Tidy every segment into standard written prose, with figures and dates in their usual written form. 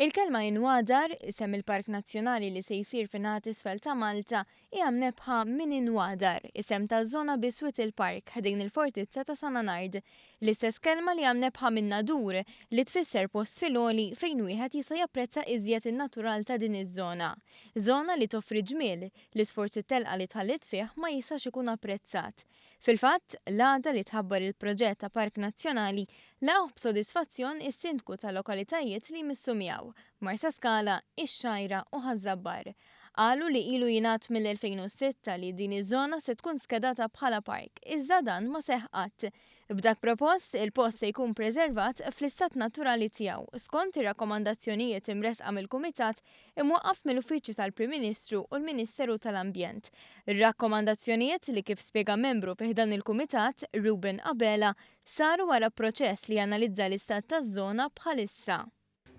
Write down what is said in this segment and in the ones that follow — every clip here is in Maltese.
Il-kelma inwadar isem il-Park Nazzjonali li se jsir fin-naħat isfel ta' Malta hija mnebħa minn inwadar isem ta' żona biswit il-park ħdejn il-fortizza ta' Sananard. L-istess kelma li mnebħa minn nadur li tfisser post filgħoli fejn wieħed jista' japprezza iżjed in-natural ta' din iż-żona. Żona li toffri ġmiel li sforzi telqa li tħallit fih ma jistax ikun apprezzat. Fil-fatt, l-għada li tħabbar il-proġett ta' Park Nazzjonali laqgħu b'sodisfazzjon is-sindku ta' lokalitajiet li jmissu miegħu, Marsa Skala, Ix-Xajra u Ħażabbar. Qalu li ilu jingħad mill-2006 li din iż-żona se tkun skedata bħala park, iżda dan ma seħħ qatt. B'dak propost, il-post se jkun preservat fl-istat naturali tiegħu skont ir-rakkomandazzjonijiet imresqa mill-Kumitat imwaqqaf mill-Uffiċċju tal-Prim Ministru u l-Ministeru tal-Ambjent. Ir-rakkomandazzjonijiet li kif spjega membru fih dan il-Kumitat, Ruben Abela, saru wara proċess li analizza l-istat taż-żona bħalissa.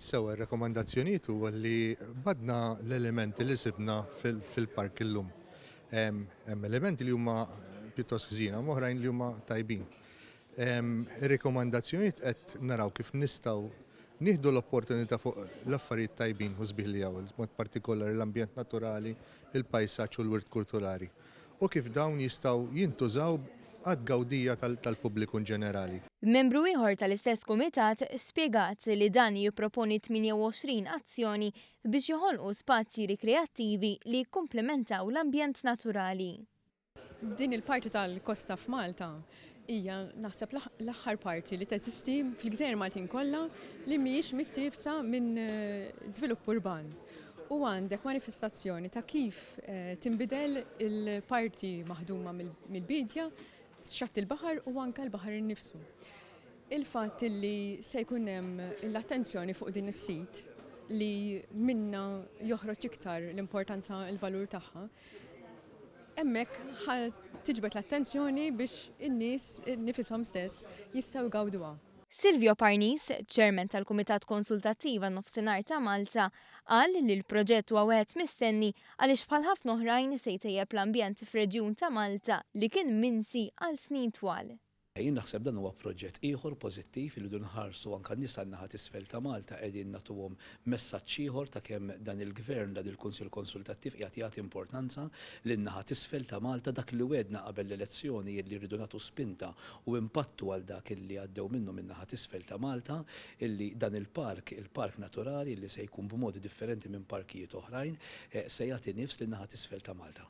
Sewa r-rekomandazzjonijiet huwa li badna l-elementi li sibna fil-park illum. Hemm elementi li huma pjuttost ħżina, oħrajn li huma tajbin. Ir-rekomandazzjonijiet qed naraw kif nistgħu nieħdu l-opportunità fuq l-affarijiet tajbin u sbieħ li hawn, mod partikolari l-ambjent naturali, il-pajsaġġ u l-wirt kulturali. U kif dawn jistgħu jintużaw għad gawdija tal-pubbliku ġenerali. Membru ieħor tal-istess kumitat spjegat li dan jipproponi 28 azzjoni biex joħolqu spazji rikreattivi li jikkumplementaw l-ambjent naturali. Din il-parti tal-Kosta f'Malta hija naħseb l-aħħar parti li teżisti fil-Gżejjer Maltin kollha li mhijiex mittifsa minn żvilupp urban. U għandek manifestazzjoni ta' kif tinbidel il-parti maħduma mill-bidja xatt il-baħar u anke l-baħar innifsu. Il-fatt li se jkun hemm l-attenzjoni fuq din is-sit li minna joħroġ iktar l-importanza l-valur tagħha, hemmhekk tiġbed l-attenzjoni biex in-nies nifishom stess jistgħu jgawduha. Silvio Parnis, ċermen tal-Kumitat Konsultattiv għan-Nofsinhar ta' Malta, qal li l-proġett huwa wieħed mistenni għaliex bħal ħafna oħrajn se jtejjeb l-ambjent fir-reġjun ta' Malta li kien minsi għal snin twal. Jien naħseb dan huwa proġett ieħor pożittiv li nħarsu anke nies tan-naħa t'isfel ta' Malta qegħdin nagħtuhom messaġġ ieħor ta' kemm dan il-Gvern dan il-Kunsill Konsultattiv qiegħed jagħti importanza lin-naħa t'isfel ta' Malta dak li wedna qabel l-elezzjoni li rridu nagħtu spinta u impattu għal dak illi għaddew minnu min-naħa t'isfel ta' Malta illi dan il-park naturali li se jkun b'modi differenti minn parkijiet oħrajn se jagħti nifs lin-naħa t'isfel ta' Malta.